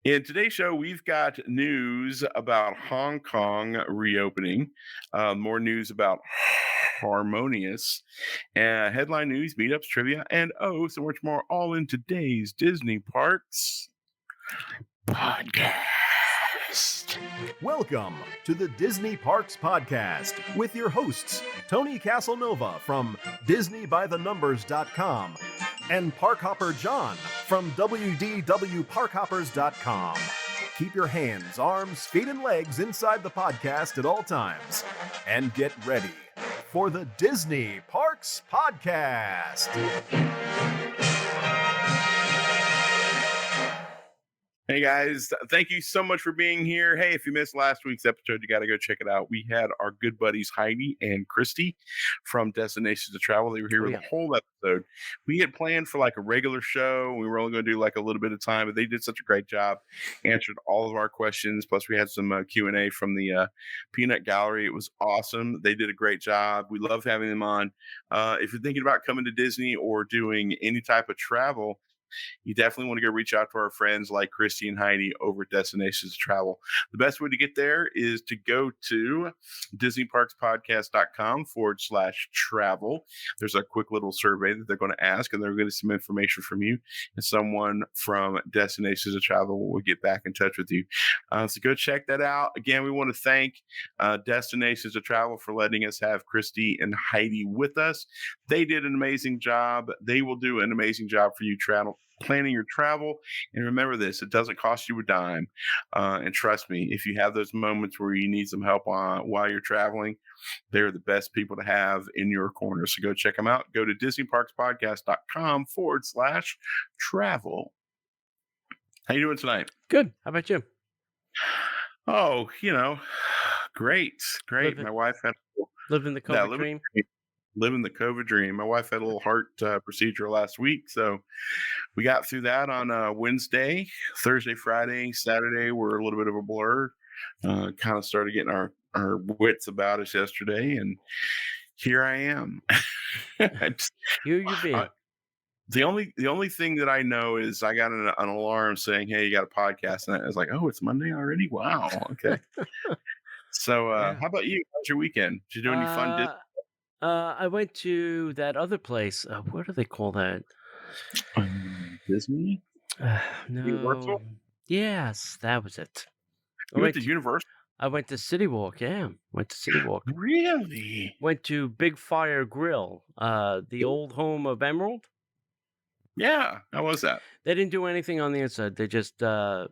In today's show, we've got news about Hong Kong reopening, more news about Harmonious, headline news, meetups, trivia, and so much more, all in today's Disney Parks podcast. Welcome to the Disney Parks Podcast with your hosts, Tony Caselnova from DisneyByTheNumbers.com and Parkhopper John from WDWParkhoppers.com. Keep your hands, arms, feet, and legs inside the podcast at all times. And get ready for the Disney Parks Podcast. Hey guys, thank you so much for being here. Hey, if you missed last week's episode, you got to go check it out. We had our good buddies Heidi and Christy from Destinations to Travel. They were here with the whole episode. We had planned for like a regular show. We were only going to do like a little bit of time, but they did such a great job, answered all of our questions. Plus, we had some Q&A from the Peanut Gallery. It was awesome. They did a great job. We love having them on. If you're thinking about coming to Disney or doing any type of travel, you definitely want to go reach out to our friends like Christy and Heidi over at Destinations to Travel. The best way to get there is to go to DisneyParksPodcast.com/travel. There's a quick little survey that they're going to ask, and they're going to get some information from you. And someone from Destinations to Travel will get back in touch with you. So go check that out. Again, we want to thank Destinations to Travel for letting us have Christy and Heidi with us. They did an amazing job. They will do an amazing job for you planning your travel. And remember this, it doesn't cost you a dime. And trust me, if you have those moments where you need some help while you're traveling, they're the best people to have in your corner. So go check them out. Go to DisneyParksPodcast.com/travel. How you doing tonight? Good. How about you? Oh, great. My wife had living the COVID dream. Living the COVID dream. My wife had a little heart procedure last week, so we got through that on Wednesday. Thursday, Friday, Saturday were a little bit of a blur. Kind of started getting our wits about us yesterday, and here I am. Here you be. The only thing that I know is I got an alarm saying, "Hey, you got a podcast," and I was like, "Oh, it's Monday already! Wow, okay." So, how about you? How's your weekend? Did you do any fun? I went to that other place. What do they call that? Disney? No. Universal? Yes, that was it. You went to Universal? I went to City Walk. Yeah, went to City Walk. Really? Went to Big Fire Grill, the old home of Emerald. Yeah, how was that? They didn't do anything on the inside. They just, put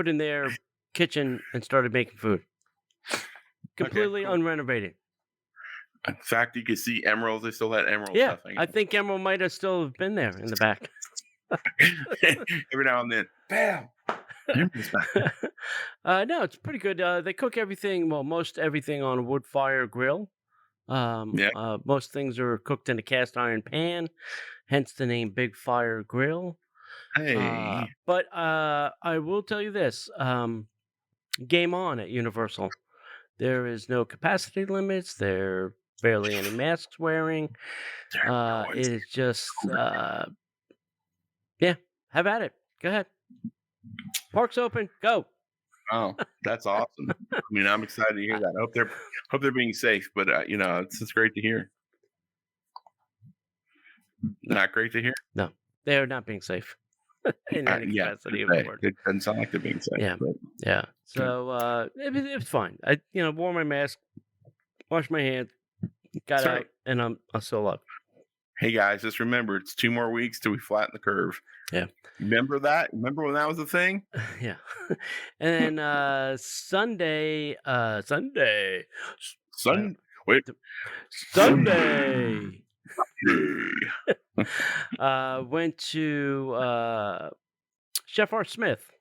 in their kitchen and started making food. Completely unrenovated. In fact, you could see Emerald. They still had Emerald. Yeah, I think Emerald might have still been there in the back. Every now and then, bam. No, it's pretty good. They cook everything. Well, most everything on a wood fire grill. Most things are cooked in a cast iron pan, hence the name Big Fire Grill. Hey, but I will tell you this: game on at Universal. There is no capacity limits. There barely any masks wearing. It is just, have at it. Go ahead. Park's open. Go. Oh, that's awesome. I mean, I'm excited to hear that. Hope they're being safe, but it's great to hear. Not great to hear. No, they are not being safe. In any capacity of the word. It doesn't sound like they're being safe. Yeah. So it was fine. I wore my mask, washed my hands, got out, and I'm still up. Hey guys, just remember it's 2 more weeks till we flatten the curve. Yeah. Remember that? Remember when that was a thing? Yeah. And then Sunday. Sunday. Went to Chef R. Smith,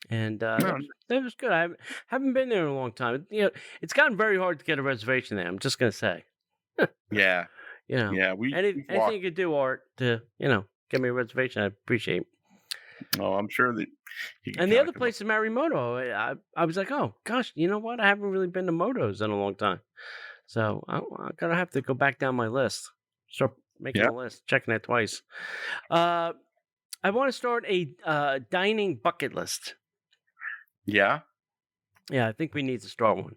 and that was good. I haven't been there in a long time. It's gotten very hard to get a reservation there. I'm just gonna say. Yeah. Anything you could do, Art, to get me a reservation, I appreciate. Oh, I'm sure that. And the other place is Marimoto. I was like, oh gosh, you know what? I haven't really been to Motos in a long time, so I'm gonna have to go back down my list. Start making a list, checking it twice. I want to start a dining bucket list. Yeah. Yeah, I think we need to start one.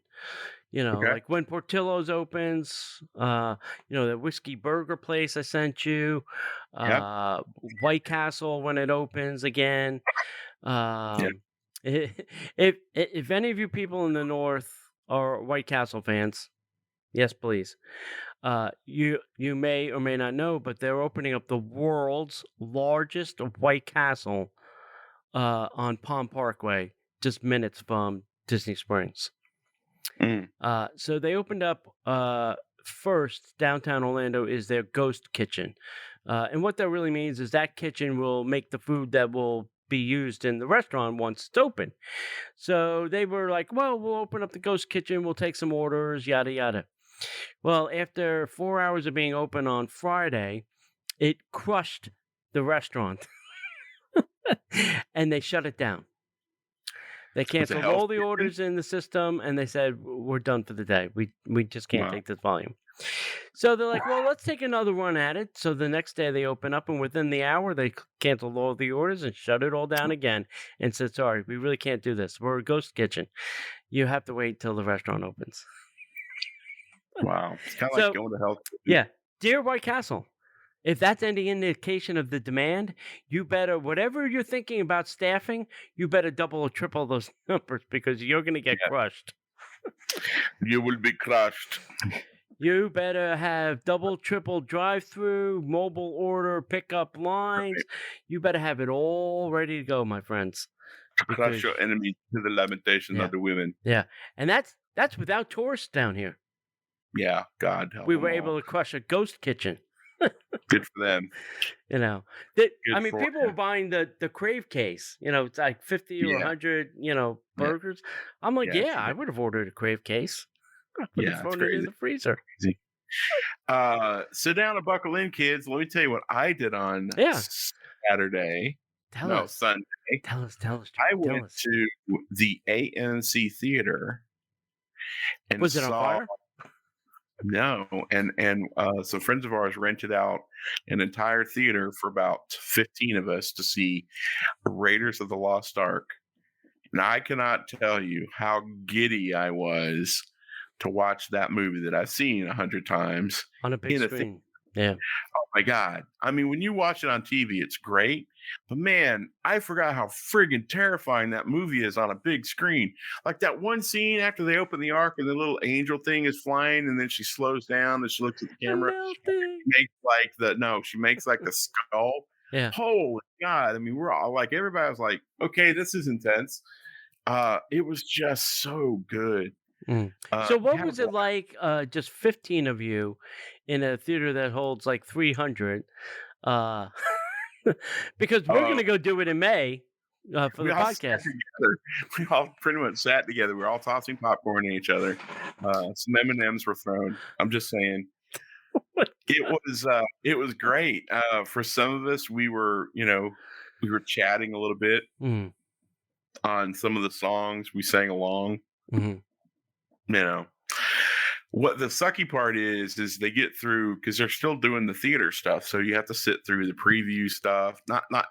Okay. Like when Portillo's opens, the whiskey burger place I sent you, Yeah. White Castle when it opens again. Yeah. Um, if any of you people in the north are White Castle fans, yes, please. You may or may not know, but they're opening up the world's largest White Castle on Palm Parkway, just minutes from Disney Springs. Mm. So they opened up first downtown Orlando is their ghost kitchen. And what that really means is that kitchen will make the food that will be used in the restaurant once it's open. So they were like, well, we'll open up the ghost kitchen, we'll take some orders, yada, yada. Well, after 4 hours of being open on Friday, it crushed the restaurant and they shut it down. They canceled all the orders in the system, and they said, "We're done for the day. We just can't take this volume." So they're like, "Well, let's take another run at it." So the next day they open up, and within the hour they canceled all the orders and shut it all down again, and said, "Sorry, we really can't do this. We're a ghost kitchen. You have to wait till the restaurant opens." Wow. It's kind of like going to hell. Yeah, dear White Castle. If that's any indication of the demand, you better, whatever you're thinking about staffing, you better double or triple those numbers because you're going to get crushed. You will be crushed. You better have double, triple drive-through, mobile order, pickup lines. Right. You better have it all ready to go, my friends. Crush your enemies to the lamentation of the women. Yeah, and that's without tourists down here. Yeah, God help we were able to crush a ghost kitchen. Good for them. People were buying the Crave case. It's like 50 or 100, burgers. I'm like, I would have ordered a Crave case. I would have thrown it in the freezer. Sit down and buckle in, kids. Let me tell you what I did on Saturday. Sunday. Tell us. I went to the ANC Theater. And was it on fire? No, and some friends of ours rented out an entire theater for about 15 of us to see Raiders of the Lost Ark. And I cannot tell you how giddy I was to watch that movie that I've seen 100 times on a big screen. Yeah. Oh my God. I mean, when you watch it on TV, it's great. But man, I forgot how friggin' terrifying that movie is on a big screen. Like that one scene after they open the ark and the little angel thing is flying, and then she slows down and she looks at the camera. She makes like the skull. Yeah. Holy God. I mean, we're all like, everybody was like, okay, this is intense. It was just so good. So what was it like, just 15 of you in a theater that holds like 300? Because we're going to go do it in May for the podcast. We all pretty much sat together. We were all tossing popcorn at each other. Some M&Ms were thrown. I'm just saying. It was great. For some of us, we were chatting a little bit on some of the songs. We sang along. What the sucky part is they get through because they're still doing the theater stuff. So you have to sit through the preview stuff, not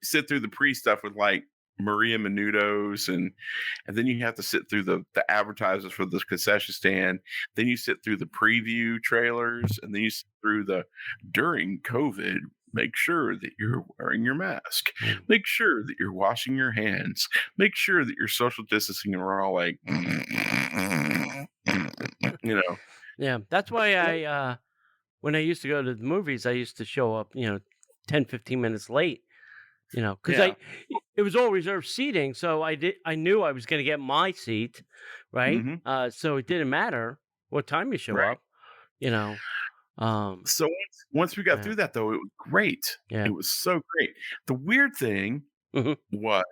sit through the pre stuff with like Maria Menounos, and then you have to sit through the advertisers for the concession stand. Then you sit through the preview trailers, and then you sit through the during COVID. Make sure that you're wearing your mask. Make sure that you're washing your hands. Make sure that you're social distancing. And we're all like, Yeah, that's why I, when I used to go to the movies, I used to show up, 10, 15 minutes late, because it was all reserved seating. So I knew I was going to get my seat, right? So it didn't matter what time you show up, So once we got through that, though, it was great. Yeah. It was so great. The weird thing was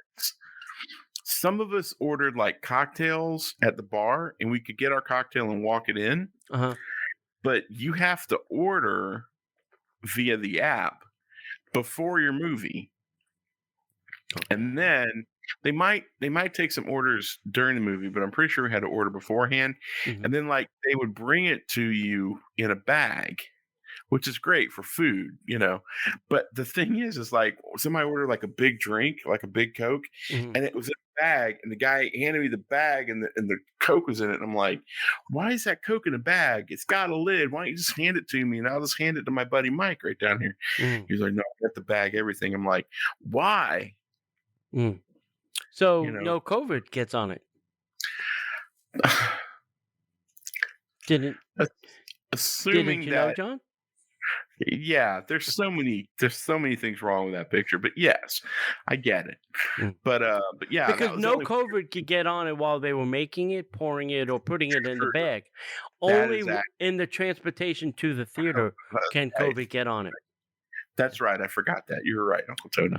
some of us ordered like cocktails at the bar, and we could get our cocktail and walk it in. But you have to order via the app before your movie. And then they might take some orders during the movie, but I'm pretty sure we had to order beforehand. And then like they would bring it to you in a bag which is great for food, But the thing is like somebody ordered like a big drink, like a big Coke, Mhm. and it was in a bag, and the guy handed me the bag, and the Coke was in it. And I'm like, why is that Coke in a bag? It's got a lid. Why don't you just hand it to me, and I'll just hand it to my buddy Mike right down here. Mhm. He's like, no, I got the bag, everything. I'm like, why? Mm. So You know, no COVID gets on it. Didn't assuming you know, that John? yeah, there's so many things wrong with that picture, but yes, I get it. Mm. But yeah, that Because was the no only COVID could get on it while they were making it, pouring it, or putting it in the true. bag. That Only is act in the transportation to the theater can right. COVID get on it. That's right. I forgot that. You're right, Uncle Tony.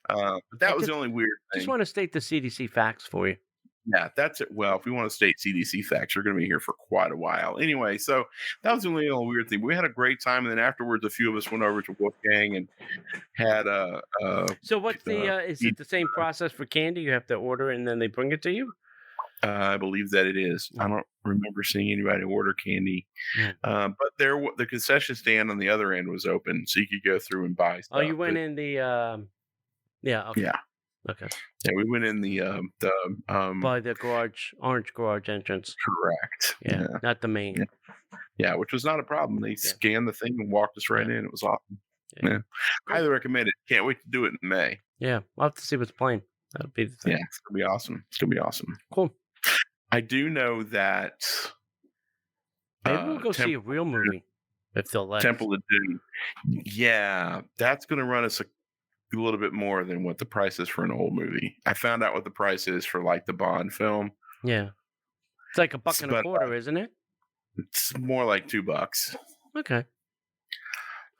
But that I was the only weird just thing. want to state the CDC facts for you. Yeah, that's it. Well, if we want to state CDC facts, we're going to be here for quite a while. Anyway, so that was the only weird thing. We had a great time, and then afterwards, a few of us went over to Wolfgang and had So what's the is it the same process for candy? You have to order it and then they bring it to you? I believe that it is. I don't remember seeing anybody order candy, but the concession stand on the other end was open, so you could go through and buy stuff. Oh, you went in the yeah, okay. Yeah. Okay. Yeah, we went in the By the orange garage entrance. correct. Yeah, not the main. Yeah, which was not a problem. They scanned the thing and walked us right in. It was awesome. Yeah. Highly recommend it. Can't wait to do it in May. Yeah, I'll have to see what's playing. That'll be the thing. Yeah, it's gonna be awesome. It's gonna be awesome. Cool. I do know that maybe we'll go see a real movie if they'll let Temple of Doom. Yeah, that's gonna run us a little bit more than what the price is for an old movie. I found out what the price is for like the Bond film. Yeah. It's like $1.25, isn't it? It's more like $2. Okay.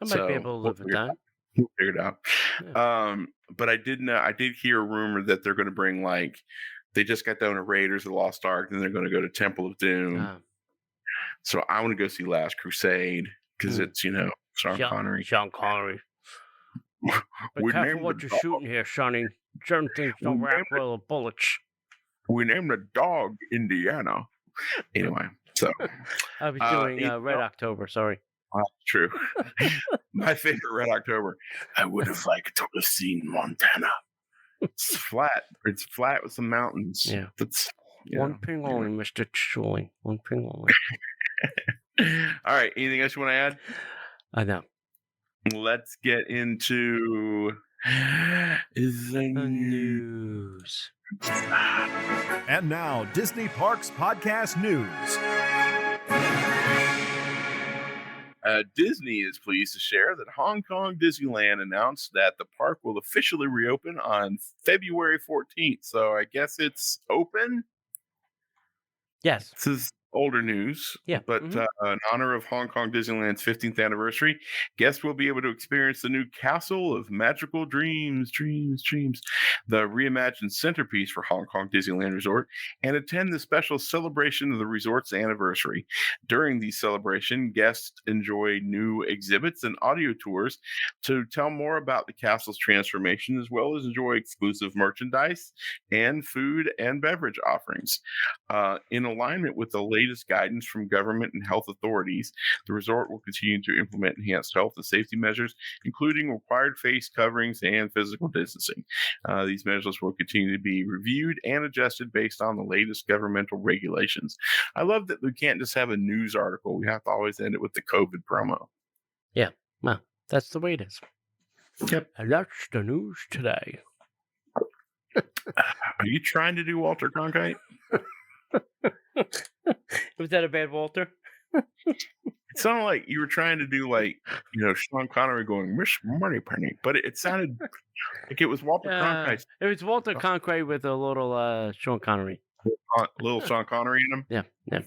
I might be able to live with that. We'll figure it out. Yeah. But I did hear a rumor that they're going to bring they just got done with Raiders of the Lost Ark, and they're going to go to Temple of Doom. So I want to go see Last Crusade because it's Sean Connery. Sean Connery. Be careful what you're shooting here, Sonny. Certain things don't wrap well with bullets. We named the dog Indiana. Anyway, so I was doing Red October. Sorry. True. My favorite Red October. I would have liked to have seen Montana. It's flat. It's flat with some mountains. Yeah. That's one ping only, Mr. Chewing. One ping only. All right. Anything else you want to add? I know. Let's get into the news. And now, Disney Parks Podcast News. Disney is pleased to share that Hong Kong Disneyland announced that the park will officially reopen on February 14th. So I guess it's open? Yes. This is older news. Yeah. But in honor of Hong Kong Disneyland's 15th anniversary, guests will be able to experience the new Castle of Magical Dreams, the reimagined centerpiece for Hong Kong Disneyland Resort, and attend the special celebration of the resort's anniversary. During the celebration, guests enjoy new exhibits and audio tours to tell more about the castle's transformation, as well as enjoy exclusive merchandise and food and beverage offerings. In alignment with the latest guidance from government and health authorities, the resort will continue to implement enhanced health and safety measures, including required face coverings and physical distancing. These measures will continue to be reviewed and adjusted based on the latest governmental regulations. I love that we can't just have a news article. We have to always end it with the COVID promo. Yeah, well, that's the way it is. Yep. And that's the news today. Are you trying to do Walter Cronkite? Was that a bad Walter? It sounded like you were trying to do Sean Connery going Miss Moneypenny, but it sounded like it was Walter Cronkite. It was Walter Cronkite with a little Sean Connery. Little Sean Connery in him? Yeah.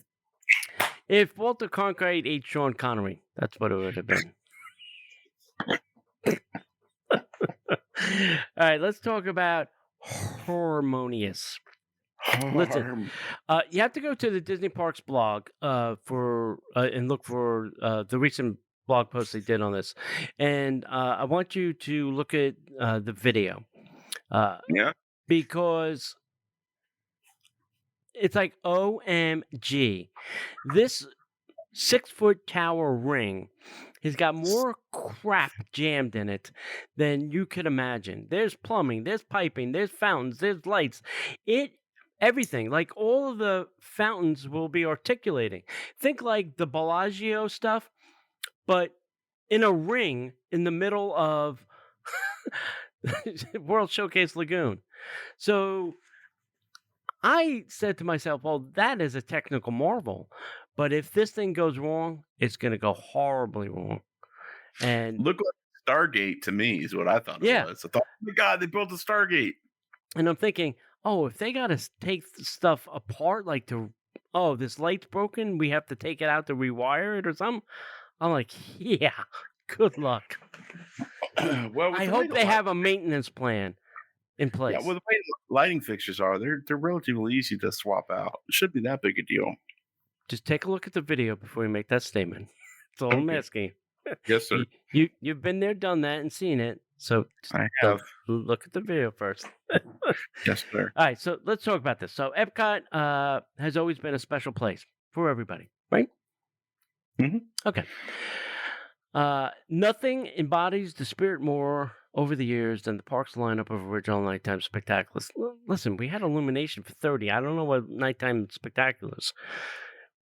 If Walter Cronkite ate Sean Connery, that's what it would have been. All right, let's talk about Harmonious. Listen, you have to go to the Disney Parks blog for and look for the recent blog post they did on this, and I want you to look at the video. Yeah, because it's like OMG, this 6-foot tower ring has got more crap jammed in it than you could imagine. There's plumbing, there's piping, there's fountains, there's lights. Everything, like all of the fountains will be articulating. Think like the Bellagio stuff, but in a ring in the middle of World Showcase Lagoon. So I said to myself, well, that is a technical marvel. But if this thing goes wrong, it's going to go horribly wrong. And Look like Stargate to me is what I thought it yeah, was. I thought, oh my God, they built a Stargate. and I'm thinking, oh, if they got to take stuff apart, like this light's broken, we have to take it out to rewire it or something. I'm like, yeah, good luck. Well, I hope they have a maintenance plan in place. Yeah, well, the way lighting fixtures are, they're relatively easy to swap out. It shouldn't be that big a deal. Just take a look at the video before you make that statement. That's all I'm asking. Yes, sir. You've been there, done that, and seen it. So I have. Look at the video first. Yes, sir. All right, so let's talk about this. So Epcot has always been a special place for everybody, right? Mhm. Okay. Nothing embodies the spirit more over the years than the park's lineup of original nighttime spectaculars. Listen, we had Illumination for 30. I don't know what nighttime spectaculars.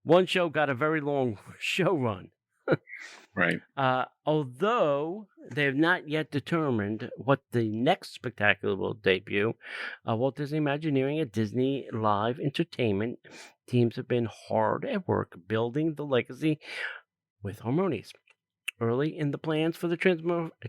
One show got a very long show run. Right. Although they have not yet determined what the next spectacular will debut, Walt Disney Imagineering at Disney Live Entertainment teams have been hard at work building the legacy with Harmonious. Early in the plans for the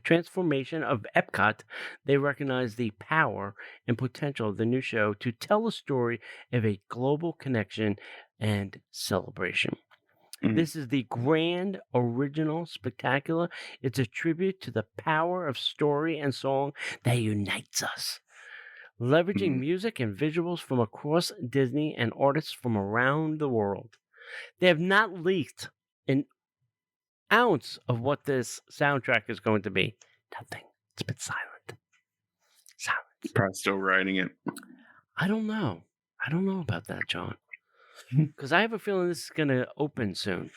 transformation of Epcot, they recognized the power and potential of the new show to tell a story of a global connection and celebration. This is the grand, original, spectacular. It's a tribute to the power of story and song that unites us. Leveraging music and visuals from across Disney and artists from around the world. They have not leaked an ounce of what this soundtrack is going to be. Nothing. It's been silent. Silence. Probably still writing it. I don't know. I don't know about that, John. Because I have a feeling this is going to open soon.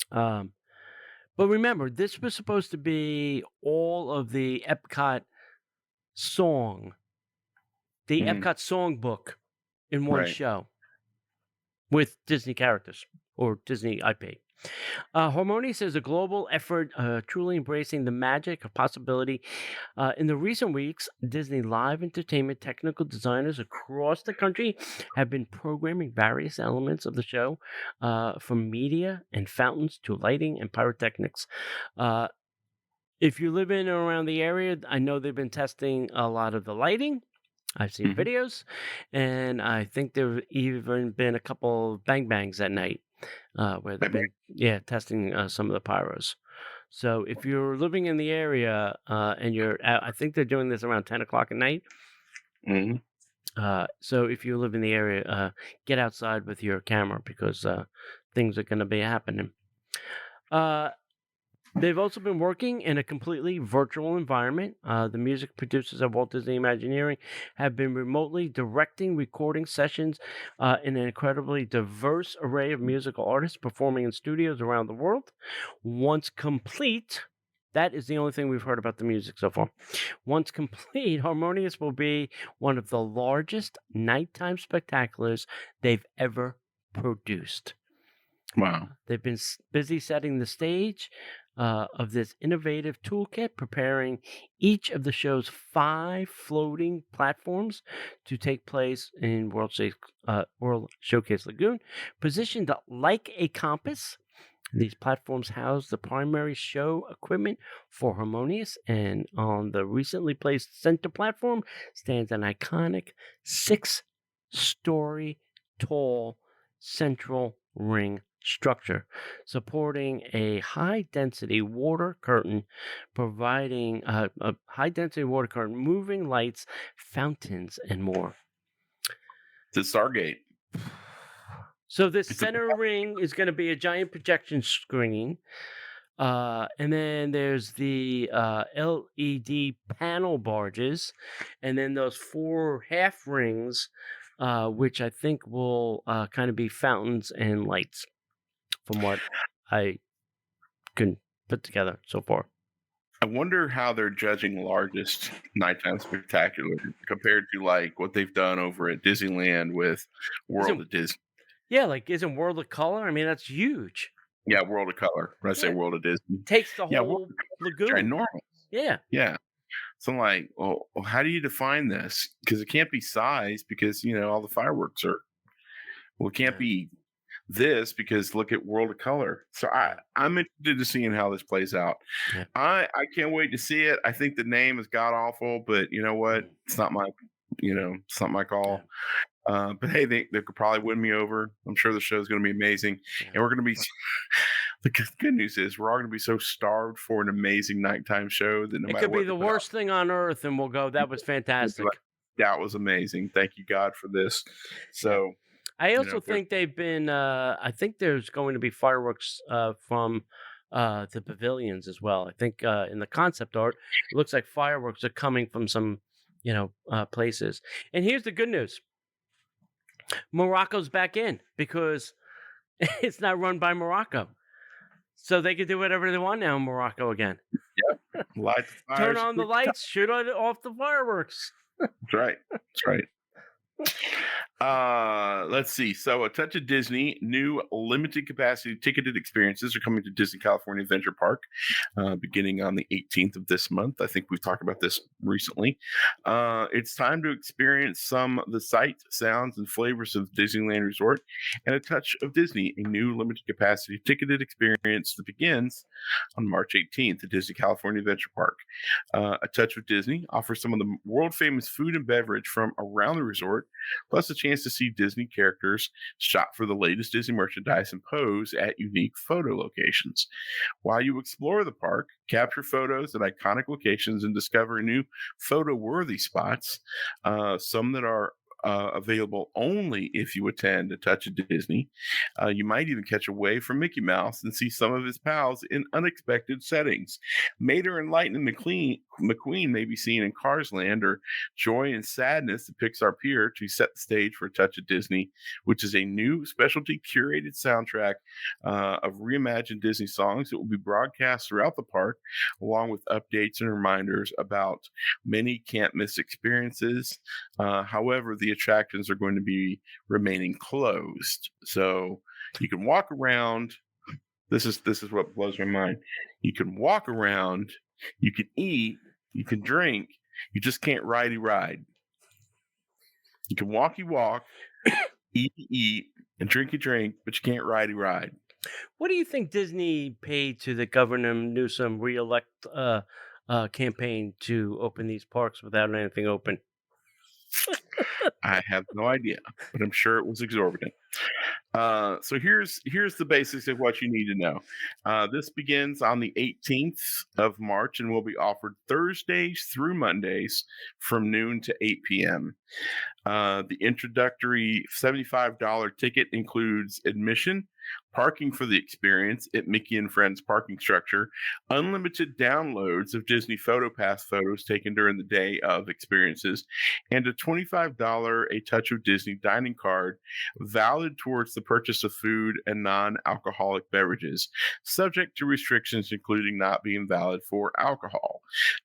But remember, this was supposed to be all of the Epcot song, the Epcot songbook in one show with Disney characters or Disney IP. Harmonious is a global effort truly embracing the magic of possibility. In the recent weeks, Disney Live Entertainment technical designers across the country have been programming various elements of the show, from media and fountains to lighting and pyrotechnics. If you live in or around the area, I know they've been testing a lot of the lighting. I've seen videos, and I think there have even been a couple of bang-bangs at night. Where they've been, testing some of the pyros. So if you're living in the area and you're out, I think they're doing this around 10 o'clock at night. So if you live in the area, get outside with your camera because things are going to be happening. They've also been working in a completely virtual environment. The music producers at Walt Disney Imagineering have been remotely directing recording sessions in an incredibly diverse array of musical artists performing in studios around the world. Once complete, that is the only thing we've heard about the music so far. Once complete, Harmonious will be one of the largest nighttime spectaculars they've ever produced. Wow. They've been busy setting the stage of this innovative toolkit, preparing each of the show's 5 floating platforms to take place in World Showcase Lagoon. Positioned like a compass, these platforms house the primary show equipment for Harmonious, and on the recently placed center platform stands an iconic 6-story tall central ring structure supporting a high-density water curtain, providing a high-density water curtain, moving lights, fountains, and more. It's a Stargate. So this center ring is going to be a giant projection screen. And then there's the LED panel barges, and then those 4 half rings, which I think will kind of be fountains and lights, from what I can put together so far. I wonder how they're judging largest nighttime spectacular compared to like what they've done over at Disneyland with World Isn't of Disney. yeah, like isn't World of Color? I mean, that's huge. Yeah, World of Color. When I say Yeah, World of Disney. takes the Yeah, World whole of Color is lagoon. ginormous. Yeah, Yeah. So I'm like, well, how do you define this? Because it can't be size because, all the fireworks are, well, it can't yeah, be this because look at World of Color. So yeah, I'm interested to seeing how this plays out. yeah. I can't wait to see it. I think the name is god awful, but you know what? Mm, It's not my yeah, call. But hey, they could probably win me over. I'm sure the show's going to be amazing, yeah. and we're going to be. The good news is we're all going to be so starved for an amazing nighttime show that no It matter could be what the they put out, worst thing on earth, and we'll go, that was we'll be like, fantastic. that was amazing. Thank you, God, for this. Yeah. So, I also if there's think they've been. I think there's going to be fireworks from the pavilions as well. I think in the concept art, it looks like fireworks are coming from some, places. And here's the good news: Morocco's back in because it's not run by Morocco, so they can do whatever they want now in Morocco again. light the Turn fires, on the lights, shoot off the fireworks. that's right. That's right. Let's see. So, A Touch of Disney, new limited capacity ticketed experiences are coming to Disney California Adventure Park beginning on the 18th of this month. I think we've talked about this recently. It's time to experience some of the sights, sounds, and flavors of Disneyland Resort and A Touch of Disney, a new limited capacity ticketed experience that begins on March 18th at Disney California Adventure Park. A Touch of Disney offers some of the world famous food and beverage from around the resort, plus a chance to see Disney characters shop for the latest Disney merchandise and pose at unique photo locations. While you explore the park, capture photos at iconic locations, and discover new photo-worthy spots, some that are available only if you attend A Touch of Disney. You might even catch a wave from Mickey Mouse and see some of his pals in unexpected settings. Mater and Lightning McQueen may be seen in Cars Land, or Joy and Sadness at Pixar Pier to set the stage for A Touch of Disney, which is a new specialty curated soundtrack of reimagined Disney songs that will be broadcast throughout the park, along with updates and reminders about many can't miss experiences. However, the attractions are going to be remaining closed, so you can walk around. This is what blows my mind. You can walk around, you can eat, you can drink, you just can't ride. You can walk, eat, and drink, but you can't ride. What do you think Disney paid to the Governor Newsom reelect campaign to open these parks without anything open? I have no idea, but I'm sure it was exorbitant. So here's the basics of what you need to know. This begins on the 18th of March and will be offered Thursdays through Mondays from noon to 8 p.m. The introductory $75 ticket includes admission, parking for the experience at Mickey and Friends parking structure, unlimited downloads of Disney PhotoPass photos taken during the day of experiences, and a $25 A Touch of Disney dining card valid towards the purchase of food and non-alcoholic beverages, subject to restrictions including not being valid for alcohol.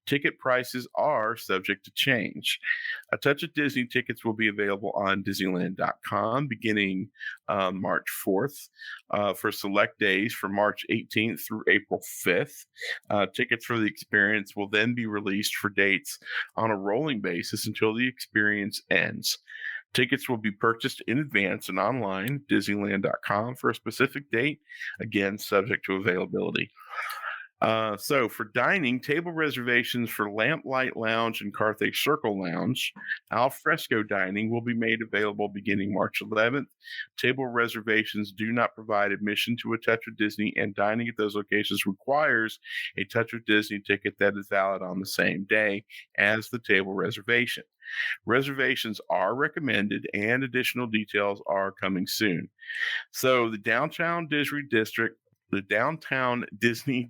Ticket prices are subject to change. A Touch of Disney tickets will be available on Disneyland.com beginning March 4th. For select days from March 18th through April 5th. Tickets for the experience will then be released for dates on a rolling basis until the experience ends. Tickets will be purchased in advance and online, Disneyland.com, for a specific date, again, subject to availability. So for dining, table reservations for Lamplight Lounge and Carthay Circle Lounge, al fresco dining will be made available beginning March 11th. Table reservations do not provide admission to A Touch of Disney, and dining at those locations requires a Touch of Disney ticket that is valid on the same day as the table reservation. Reservations are recommended, and additional details are coming soon. So the downtown Disney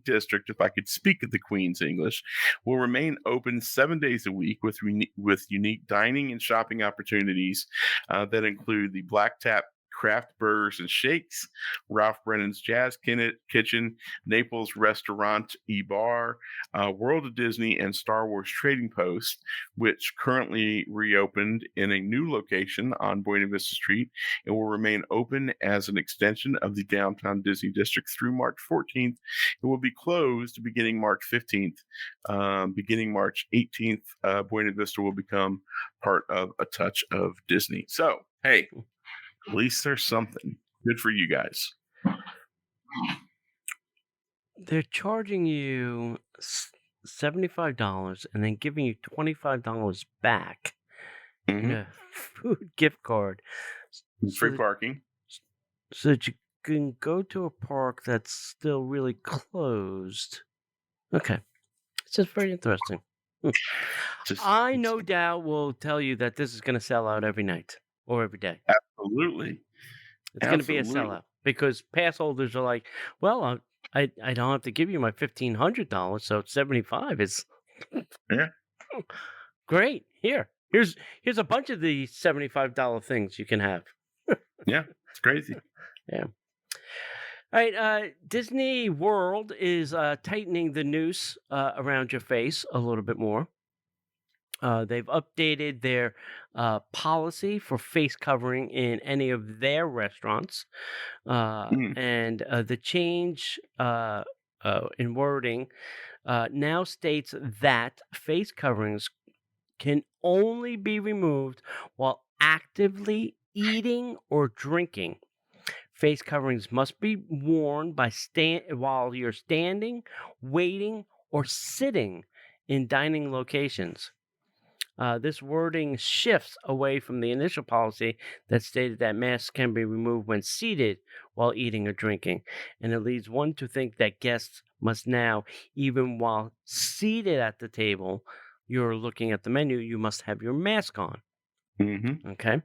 district, if I could speak of the Queen's English, will remain open 7 days a week with unique dining and shopping opportunities that include the Black Tap Craft Burgers and Shakes, Ralph Brennan's Jazz Kitchen, Naples Restaurant e Bar, World of Disney, and Star Wars Trading Post, which currently reopened in a new location on Buena Vista Street and will remain open as an extension of the downtown Disney district through March 14th. It will be closed beginning March 15th. Beginning March 18th, Buena Vista will become part of A Touch of Disney. So, hey, at least there's something. Good for you guys. They're charging you $75 and then giving you $25 back in a food gift card. Free parking. So that you can go to a park that's still really closed. Okay. It's just very interesting. I no doubt will tell you that this is going to sell out every night or every day. Absolutely. It's going to be a sellout because pass holders are like, well, I don't have to give you my $1,500, so $75 is great. Here's a bunch of the $75 things you can have. Yeah, it's crazy. Yeah. All right, Disney World is tightening the noose around your face a little bit more. They've updated their policy for face covering in any of their restaurants. And the change in wording now states that face coverings can only be removed while actively eating or drinking. Face coverings must be worn while you're standing, waiting, or sitting in dining locations. This wording shifts away from the initial policy that stated that masks can be removed when seated while eating or drinking, and it leads one to think that guests must now, even while seated at the table, you're looking at the menu, you must have your mask on. Okay?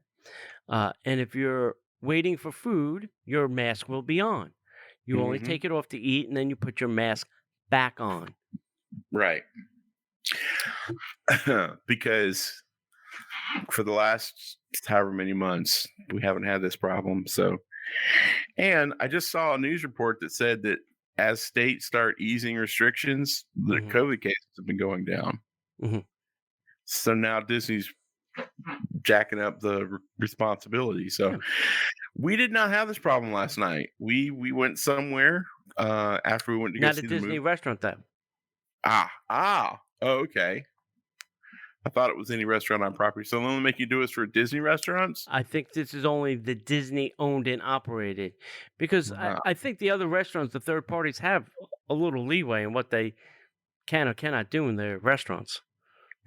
And if you're waiting for food, your mask will be on. You only take it off to eat, and then you put your mask back on. Right. Because for the last however many months, we haven't had this problem. So, and I just saw a news report that said that as states start easing restrictions, the COVID cases have been going down. So now Disney's jacking up the responsibility. So we did not have this problem last night. We went somewhere after we went to go see the movie. Not a Disney restaurant, though. Oh, okay. I thought it was any restaurant on property. So they'll only make you do this for Disney restaurants? I think this is only the Disney owned and operated. Because I think the other restaurants, the third parties, have a little leeway in what they can or cannot do in their restaurants.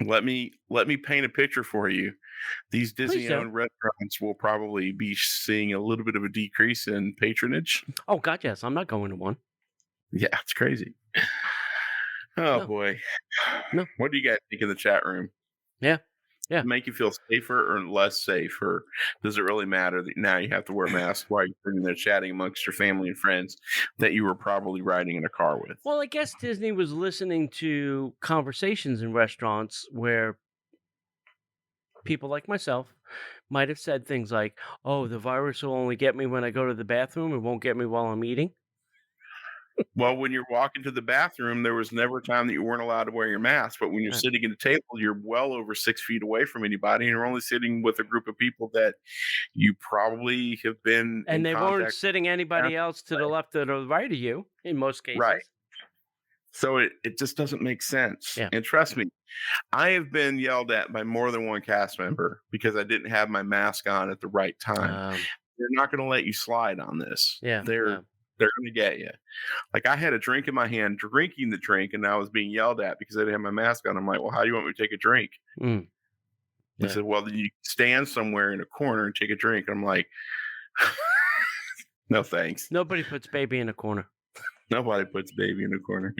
Let me paint a picture for you. These Disney-owned restaurants will probably be seeing a little bit of a decrease in patronage. Oh, God, yes. I'm not going to one. Yeah, it's crazy. Oh, boy. No. What do you guys think in the chat room? Yeah. Does it make you feel safer or less safe? Or does it really matter that now you have to wear a mask while you're sitting there chatting amongst your family and friends that you were probably riding in a car with? Well, I guess Disney was listening to conversations in restaurants where people like myself might have said things like, oh, the virus will only get me when I go to the bathroom. It won't get me while I'm eating. Well, when you're walking to the bathroom, there was never a time that you weren't allowed to wear your mask. But when you're sitting at a table, you're well over 6 feet away from anybody, and you're only sitting with a group of people that you probably have been and they contact weren't sitting anybody else to the left or the right of you in most cases. Right. So it just doesn't make sense. Yeah. And trust me, I have been yelled at by more than one cast member because I didn't have my mask on at the right time. They're not going to let you slide on this. Yeah. They're going to get you. Like I had a drink in my hand, drinking the drink, and I was being yelled at because I didn't have my mask on. I'm like, well, how do you want me to take a drink? Yeah. They said, well, then you stand somewhere in a corner and take a drink. I'm like, no, thanks. Nobody puts baby in a corner. Nobody puts baby in a corner.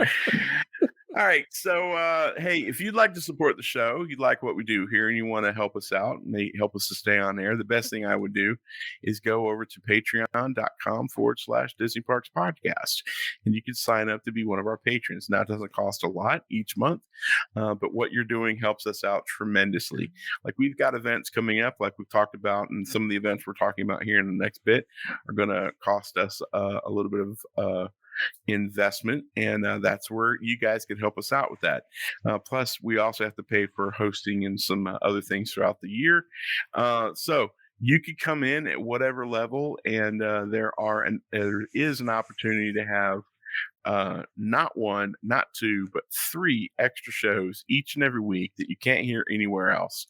All right. So, hey, if you'd like to support the show, you like what we do here, and you want to help us out, help us to stay on air, the best thing I would do is go over to patreon.com/Disney Parks Podcast. And you can sign up to be one of our patrons. Now, it doesn't cost a lot each month, but what you're doing helps us out tremendously. Like, we've got events coming up, like we've talked about, and some of the events we're talking about here in the next bit are going to cost us a little bit of investment, and that's where you guys can help us out with that. Plus, we also have to pay for hosting and some other things throughout the year. So you could come in at whatever level, and there is an opportunity to have not one, not two, but 3 extra shows each and every week that you can't hear anywhere else.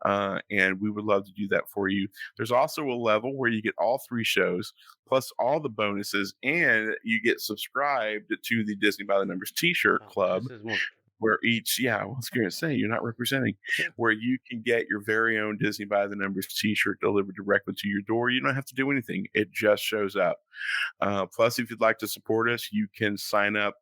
And we would love to do that for you. There's also a level where you get all 3 shows plus all the bonuses, and you get subscribed to the Disney by the Numbers T-shirt club. This is more. Where I was going to say, you're not representing, where you can get your very own Disney by the Numbers T-shirt delivered directly to your door. You don't have to do anything. It just shows up. Plus, if you'd like to support us, you can sign up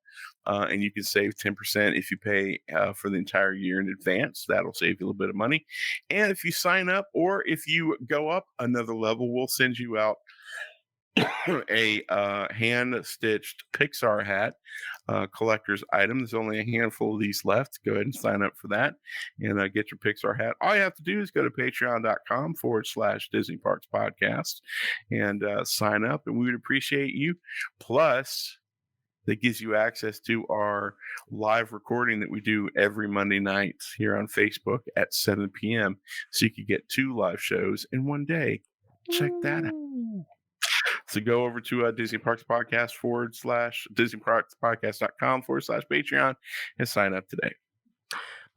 and you can save 10% if you pay for the entire year in advance. That'll save you a little bit of money. And if you sign up, or if you go up another level, we'll send you out a hand-stitched Pixar hat collector's item. There's only a handful of these left. Go ahead and sign up for that and get your Pixar hat. All you have to do is go to patreon.com/Disney Parks Podcast and sign up, and we would appreciate you. Plus, that gives you access to our live recording that we do every Monday night here on Facebook at 7 p.m. So you could get 2 live shows in one day. Check that out. So go over to Disney Parks Podcast /DisneyParksPodcast.com/Patreon and sign up today.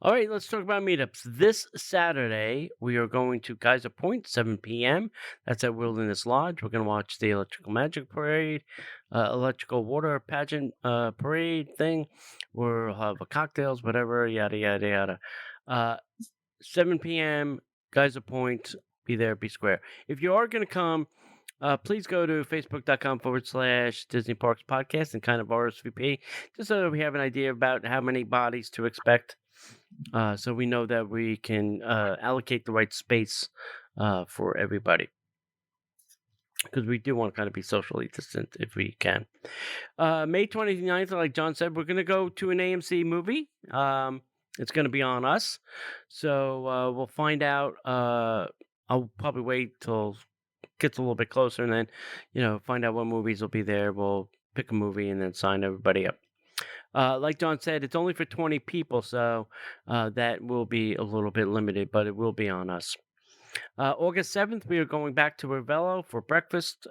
All right, let's talk about meetups. This Saturday, we are going to Geyser Point, 7 p.m. That's at Wilderness Lodge. We're going to watch the Electrical Magic Parade, Electrical Water Pageant Parade thing. We'll have cocktails, whatever, yada, yada, yada. 7 p.m., Geyser Point. Be there, be square. If you are going to come, please go to facebook.com/Disney Parks Podcast and kind of RSVP, just so that we have an idea about how many bodies to expect, so we know that we can allocate the right space for everybody. Because we do want to kind of be socially distant if we can. May 29th, like John said, we're going to go to an AMC movie. It's going to be on us. So we'll find out. I'll probably wait till it gets a little bit closer and then, find out what movies will be there. We'll pick a movie and then sign everybody up. Like John said, it's only for 20 people, so that will be a little bit limited, but it will be on us. August 7th, we are going back to Ravello for breakfast.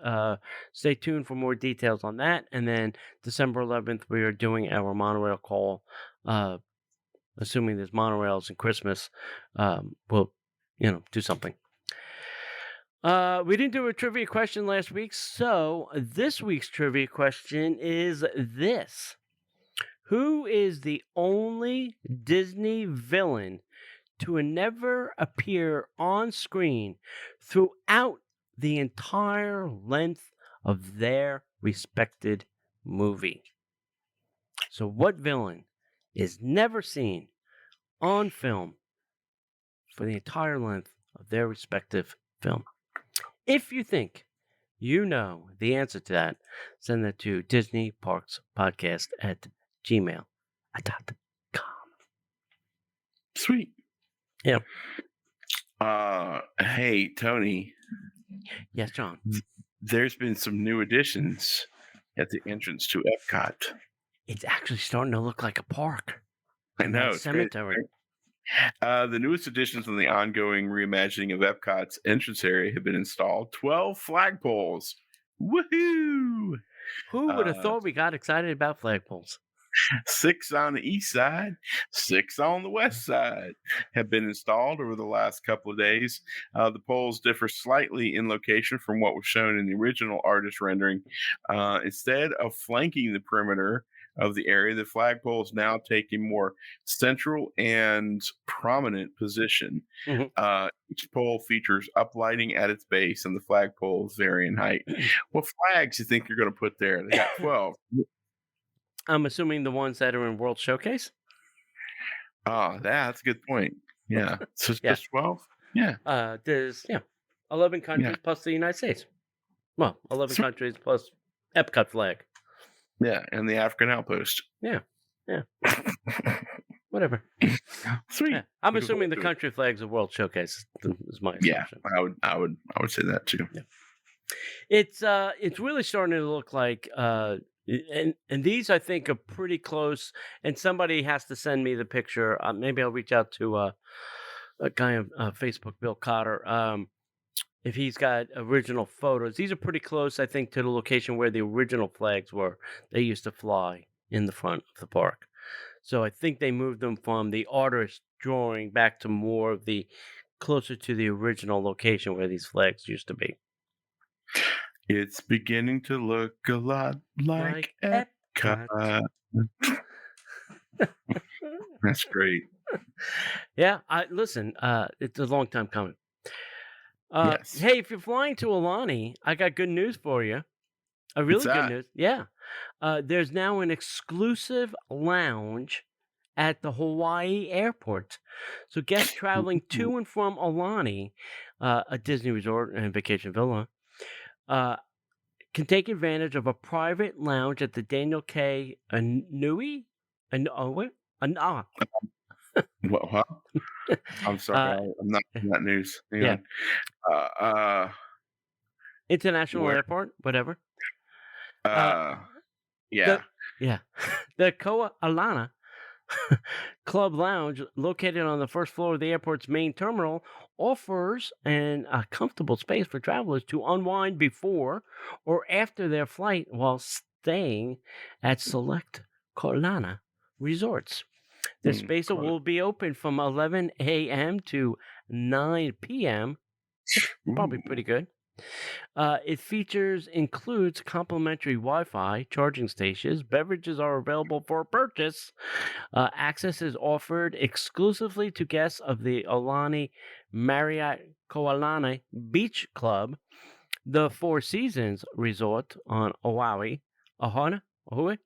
Stay tuned for more details on that. And then December 11th, we are doing our monorail call. Assuming there's monorails and Christmas, we'll, do something. We didn't do a trivia question last week, so this week's trivia question is this. Who is the only Disney villain to never appear on screen throughout the entire length of their respected movie? So what villain is never seen on film for the entire length of their respective film? If you think you know the answer to that, send that to DisneyParksPodcast@gmail.com. Sweet. Yeah. Hey, Tony. Yes, John. There's been some new additions at the entrance to Epcot. It's actually starting to look like a park. I know. It's cemetery. Great. The newest additions in the ongoing reimagining of Epcot's entrance area have been installed. 12 flagpoles. Woohoo! Who would have thought we got excited about flagpoles? 6 on the east side, 6 on the west side have been installed over the last couple of days. The poles differ slightly in location from what was shown in the original artist rendering. Instead of flanking the perimeter of the area, the flagpoles now take a more central and prominent position. Mm-hmm. Each pole features uplighting at its base, and the flagpoles vary in height. What flags do you think you're going to put there? They got 12. I'm assuming the ones that are in World Showcase. Oh, that's a good point. Yeah. So it's Yeah. just 12? Yeah. There's 11 Yeah. countries plus the United States. Well, 11 Sweet. countries plus Epcot flag. Yeah. And the African outpost. Yeah. Whatever. Sweet. Yeah. I'm Looking assuming forward the to it. country flag's a World Showcase is my Yeah, assumption. I would say that too. Yeah. It's really starting to look like and these I think are pretty close, and somebody has to send me the picture. Maybe I'll reach out to a guy on Facebook, Bill Cotter, if he's got original photos. These are pretty close, I think, to the location where the original flags were. They used to fly in the front of the park. So I think they moved them from the artist drawing back to more of the closer to the original location where these flags used to be. It's beginning to look a lot like Epcot. That's great. Yeah, listen, it's a long time coming. Yes. Hey, if you're flying to Alani, I got good news for you. A really good news. Yeah. There's now an exclusive lounge at the Hawaii airport. So guests traveling to and from Alani, a Disney resort and vacation villa, can take advantage of a private lounge at the Daniel K. Inouye? What? What? I'm sorry, I'm not in that news. Hang on. International where? Airport, whatever. Yeah. The Ko'alana Club Lounge, located on the first floor of the airport's main terminal, offers a comfortable space for travelers to unwind before or after their flight while staying at select Ko'alana resorts. The space will be open from 11 a.m. to 9 p.m. Probably pretty good. It includes complimentary Wi-Fi, charging stations, beverages are available for purchase. Access is offered exclusively to guests of the Alani Marriott Ko'alana Beach Club, the Four Seasons Resort on Oahu. Oahu? Oahu.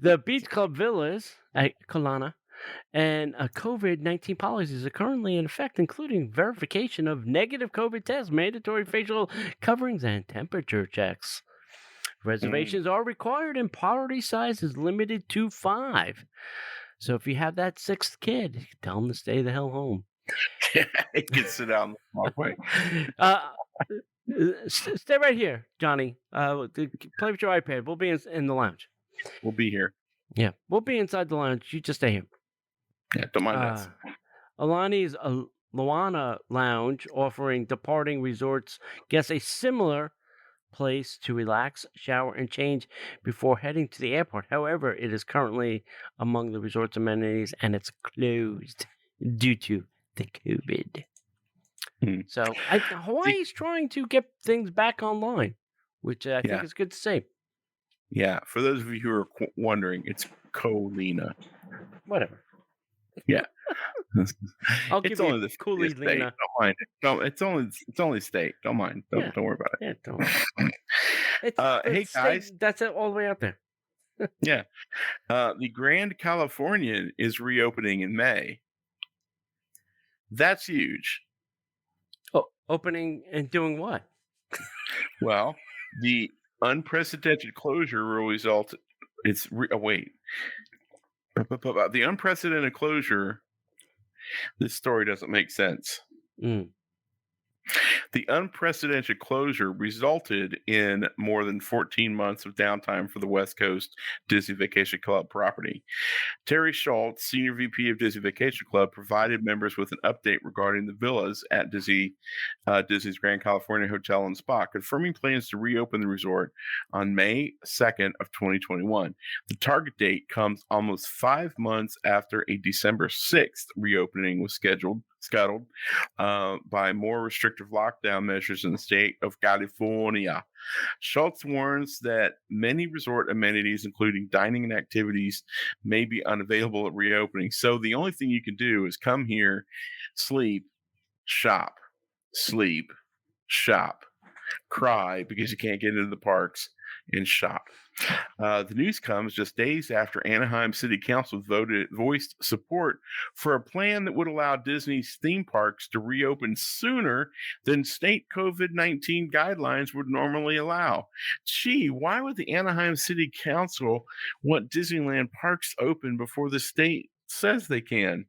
The Beach Club Villas at Ko'alana and COVID-19 policies are currently in effect, including verification of negative COVID tests, mandatory facial coverings, and temperature checks. Reservations are required, and party size is limited to 5. So if you have that 6th kid, tell them to stay the hell home. It can sit down the walkway. Stay right here, Johnny. Play with your iPad. We'll be in the lounge. We'll be here. Yeah, we'll be inside the lounge. You just stay here. Yeah, don't mind us. Alani's Loana Lounge, offering departing resorts guests a similar place to relax, shower, and change before heading to the airport. However, it is currently among the resort's amenities, and it's closed due to the COVID. So Hawaii's trying to get things back online, which I think is good to see. Yeah, for those of you who are wondering, it's Colina. Whatever. Yeah. I'll give you the Cooley state. Lena. Don't mind it. It's only state. Don't mind. Don't worry about it. Yeah, don't worry. Hey guys, that's it all the way out there. Yeah. The Grand Californian is reopening in May. That's huge. Oh, opening and doing what? Well, the unprecedented closure will result. The unprecedented closure. This story doesn't make sense. The unprecedented closure resulted in more than 14 months of downtime for the West Coast Disney Vacation Club property. Terry Schultz, Senior VP of Disney Vacation Club, provided members with an update regarding the villas at Disney's Grand California Hotel and Spa, confirming plans to reopen the resort on May 2nd of 2021. The target date comes almost 5 months after a December 6th reopening was scuttled by more restrictive lockdown measures in the state of California. Schultz warns that many resort amenities, including dining and activities, may be unavailable at reopening. So the only thing you can do is come here, sleep, shop, sleep, shop. cry because you can't get into the parks and shop. The news comes just days after Anaheim City Council voiced support for a plan that would allow Disney's theme parks to reopen sooner than state COVID-19 guidelines would normally allow. Gee, why would the Anaheim City Council want Disneyland parks open before the state says they can?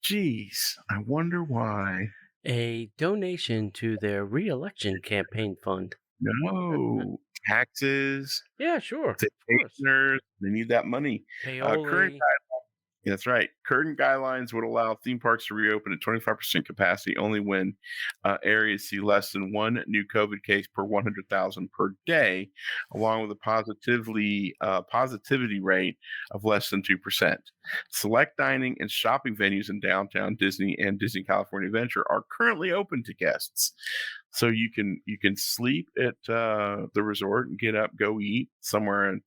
Geez, I wonder why. A donation to their re-election campaign fund. No, taxes, Yeah, sure. Of course. vacationers, they need that money. Current Paoli. That's right. Current guidelines would allow theme parks to reopen at 25% capacity only when areas see less than one new COVID case per 100,000 per day, along with a positivity rate of less than 2%. Select dining and shopping venues in downtown Disney and Disney California Adventure are currently open to guests. So you can sleep at the resort and get up, go eat somewhere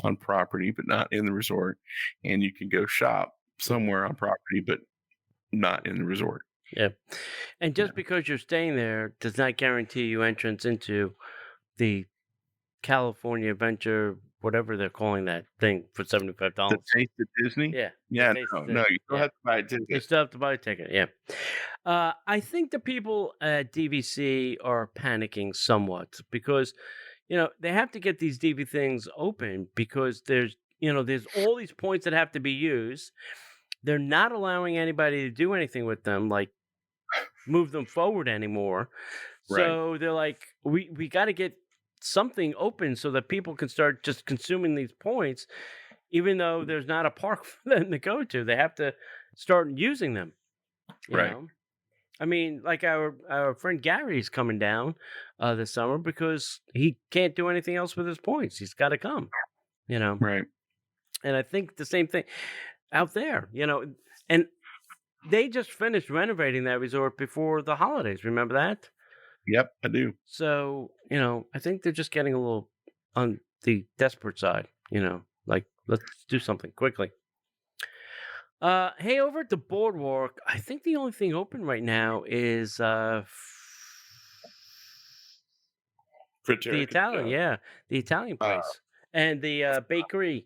on property, but not in the resort. And you can go shop somewhere on property, but not in the resort. Yeah. And just because you're staying there does not guarantee you entrance into the California Adventure, whatever they're calling that thing, for $75. The Taste of Disney? Yeah. Yeah, Taste of no, Disney. you still Yeah. have to buy a You ticket. still have to buy a ticket, yeah. I think the people at DVC are panicking somewhat because, they have to get these DV things open because there's all these points that have to be used. They're not allowing anybody to do anything with them, like move them forward anymore. Right. So they're like, we got to get something open so that people can start just consuming these points, even though there's not a park for them to go to. They have to start using them. You Right. know? I mean, like our friend Gary's coming down this summer because he can't do anything else with his points. He's got to come, Right. And I think the same thing out there, and they just finished renovating that resort before the holidays. Remember that? Yep, I do. So, I think they're just getting a little on the desperate side, like let's do something quickly. Hey, over at the boardwalk, I think the only thing open right now is the Italian, the Italian place and the bakery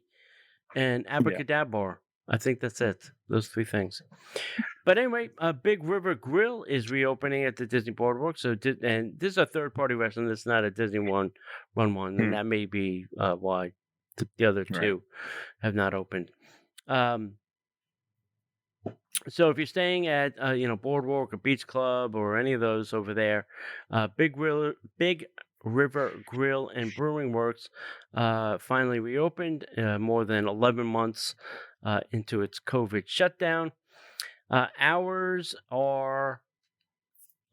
and Abracadabra. I think that's it. Those three things. But anyway, Big River Grill is reopening at the Disney Boardwalk. So, and this is a third-party restaurant. This is not a Disney one, and that may be why the other two have not opened. So if you're staying at Boardwalk or Beach Club or any of those over there, Big River Grill and Brewing Works finally reopened more than 11 months into its COVID shutdown. Hours are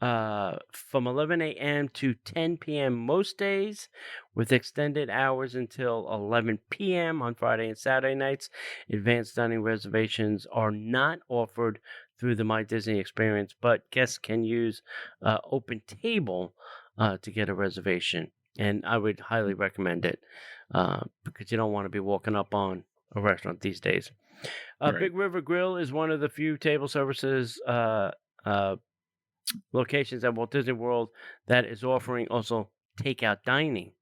from 11 a.m. to 10 p.m. most days, with extended hours until 11 p.m. on Friday and Saturday nights. Advanced dining reservations are not offered through the My Disney experience, but guests can use Open Table to get a reservation. And I would highly recommend it because you don't want to be walking up on a restaurant these days. Big River Grill is one of the few table services locations at Walt Disney World that is offering also takeout dining.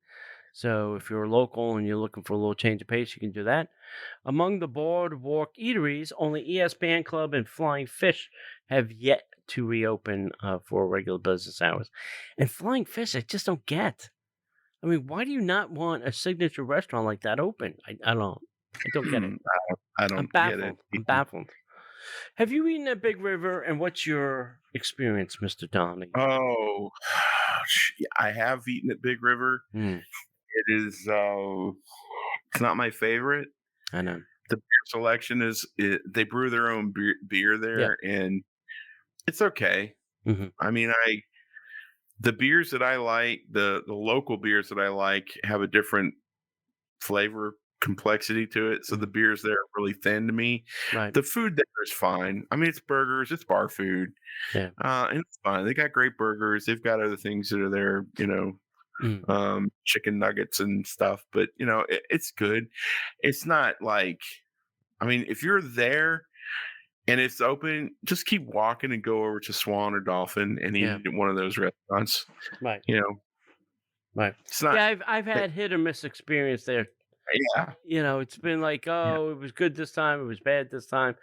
So if you're local and you're looking for a little change of pace, you can do that. Among the boardwalk eateries, only ESPN Club and Flying Fish have yet to reopen for regular business hours. And Flying Fish, I just don't get. I mean, why do you not want a signature restaurant like that open? I don't get it. I'm baffled. get it. I'm baffled. Have you eaten at Big River, and what's your experience, Mr. Donahue? Oh, I have eaten at Big River. It is, it's not my favorite. I know. The beer selection they brew their own beer there, and it's okay. Mm-hmm. I mean, the beers that I like, the local beers that I like, have a different flavor complexity to it. So the beers there are really thin to me. Right. The food there is fine. I mean, it's burgers, it's bar food. Yeah. And it's fine. They got great burgers. They've got other things that are there, chicken nuggets and stuff, but it's good. It's not like, I mean, if you're there and it's open, just keep walking and go over to Swan or Dolphin and eat at one of those restaurants. Right. Right. It's not. Yeah, I've had hit or miss experience there. Yeah. It's been like, oh, it was good this time, it was bad this time.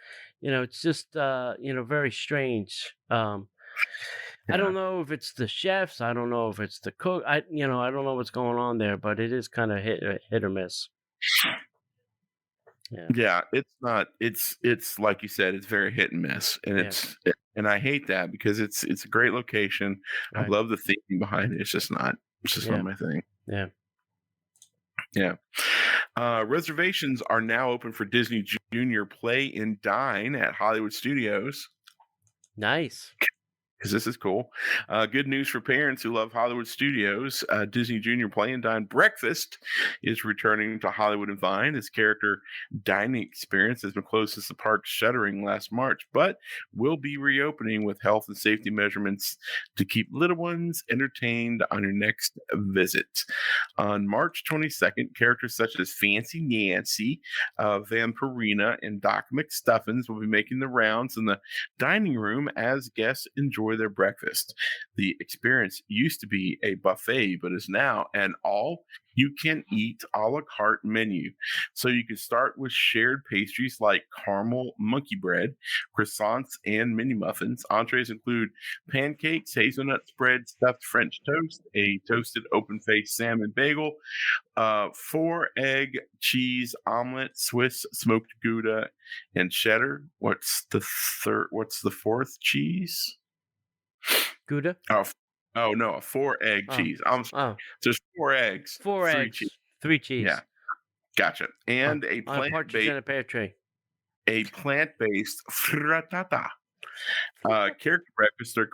It's just very strange. I don't know if it's the chefs, I don't know if it's the cook. I don't know what's going on there, but it is kind of hit or miss. Yeah. Yeah, it's not. It's like you said, it's very hit and miss, and and I hate that because it's a great location. I Right. love the thinking behind it. It's just not my thing. Yeah. Yeah. Reservations are now open for Disney Junior Play and Dine at Hollywood Studios. Nice. Because this is cool. Good news for parents who love Hollywood Studios. Disney Junior Play and Dine Breakfast is returning to Hollywood and Vine. Its character dining experience has been closed since the park's shuttering last March, but will be reopening with health and safety measurements to keep little ones entertained on your next visit. On March 22nd, characters such as Fancy Nancy, Vampirina, and Doc McStuffins will be making the rounds in the dining room as guests enjoy their breakfast. The experience used to be a buffet, but is now an all-you-can-eat a la carte menu. So you can start with shared pastries like caramel monkey bread, croissants, and mini muffins. Entrees include pancakes, hazelnut spread, stuffed French toast, a toasted open-faced salmon bagel, 4-egg cheese omelet, Swiss smoked Gouda, and cheddar. What's the fourth cheese? Gouda? Oh no, a 4-egg cheese. There's 4 eggs. 4 3 eggs. cheese. 3 cheese. Yeah, gotcha. And a on a partridge in a pear tree. plant-based frittata. Character breakfasts are a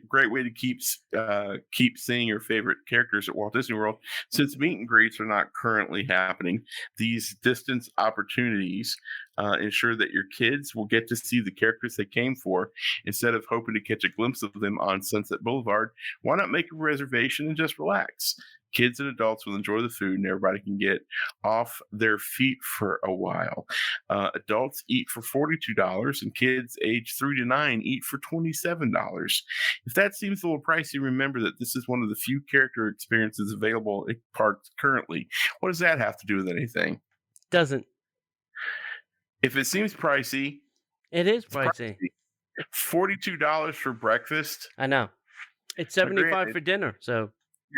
great way to keep seeing your favorite characters at Walt Disney World. Since meet and greets are not currently happening, these distance opportunities ensure that your kids will get to see the characters they came for instead of hoping to catch a glimpse of them on Sunset Boulevard. Why not make a reservation and just relax? Kids and adults will enjoy the food, and everybody can get off their feet for a while. Adults eat for $42, and kids age 3 to 9 eat for $27. If that seems a little pricey, remember that this is one of the few character experiences available at parks currently. What does that have to do with anything? Doesn't. If it seems pricey, it is pricey. $42 for breakfast. I know. It's $75 for dinner, so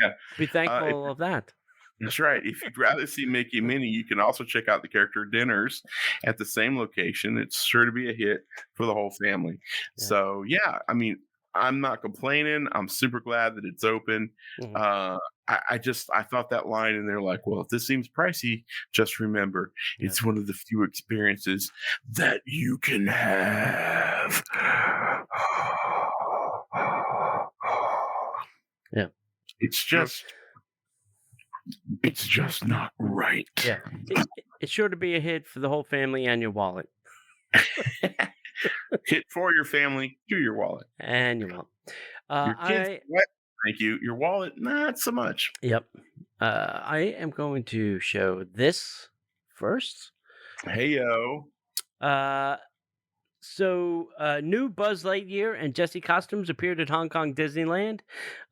yeah, be thankful of that. That's right. If you'd rather see Mickey and Minnie, you can also check out the character dinners at the same location. It's sure to be a hit for the whole family. Yeah. So, yeah, I mean, I'm not complaining. I'm super glad that it's open. Mm-hmm. I thought that line in there like, well, if this seems pricey, just remember, it's one of the few experiences that you can have. Yeah. It's just not right. Yeah. It's sure to be a hit for the whole family and your wallet. Hit for your family, to your wallet. And your wallet. Your kids, thank you. Your wallet, not so much. Yep. I am going to show this first. Hey-yo. So, new Buzz Lightyear and Jessie costumes appeared at Hong Kong Disneyland.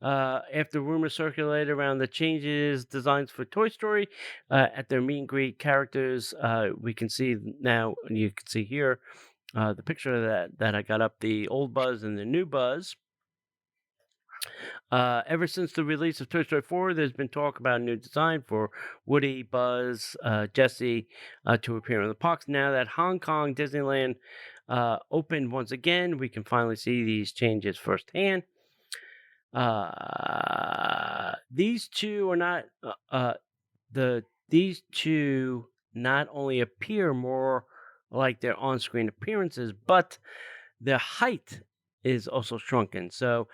After rumors circulated around the changes, designs for Toy Story at their meet and greet characters, we can see now, you can see here, the picture that I got up, the old Buzz and the new Buzz. Ever since the release of Toy Story 4, there's been talk about a new design for Woody, Buzz, Jessie to appear in the parks. Now that Hong Kong Disneyland opened once again, we can finally see these changes firsthand. These two are not these two not only appear more like their on-screen appearances, but their height is also shrunken. So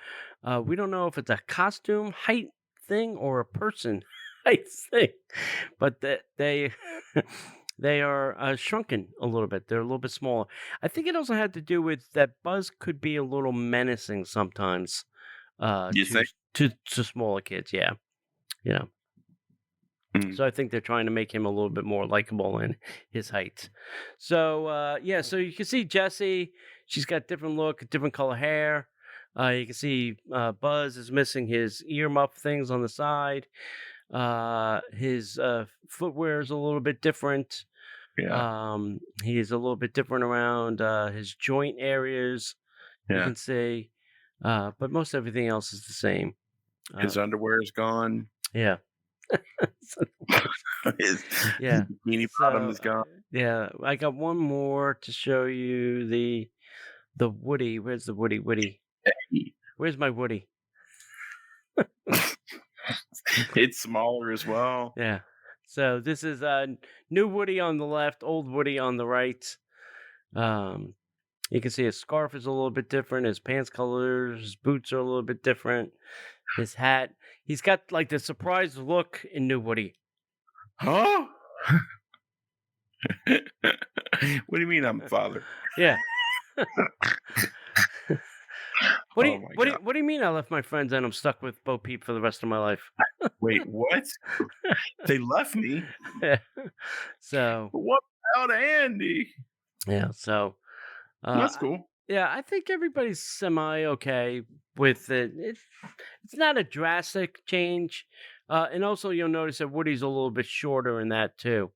we don't know if it's a costume height thing or a person height thing, but they they are shrunken a little bit. They're a little bit smaller. I think it also had to do with that Buzz could be a little menacing sometimes to smaller kids. Yeah, you know. So I think they're trying to make him a little bit more likable in his height. So so you can see Jessie. She's got different look, different color hair. You can see Buzz is missing his earmuff things on the side. His footwear is a little bit different. Yeah. He's a little bit different around his joint areas. You Yeah. can see, but most everything else is the same. His underwear is gone. Yeah. his Yeah. bikini bottom is gone. Yeah, I got one more to show you. The Woody. Where's the Woody? Woody. Where's my Woody? It's smaller as well. Yeah. So this is new Woody on the left, old Woody on the right. You can see his scarf is a little bit different. His pants colors, his boots are a little bit different. His hat. He's got like the surprised look in new Woody. Huh? What do you mean I'm a father? Yeah. What Oh my God. what do you mean I left my friends and I'm stuck with Bo Peep for the rest of my life? Wait, what? They left me? So What about Andy? yeah, so That's cool. yeah, I think everybody's semi okay with it. It's not a drastic change. And also you'll notice that Woody's a little bit shorter in that too.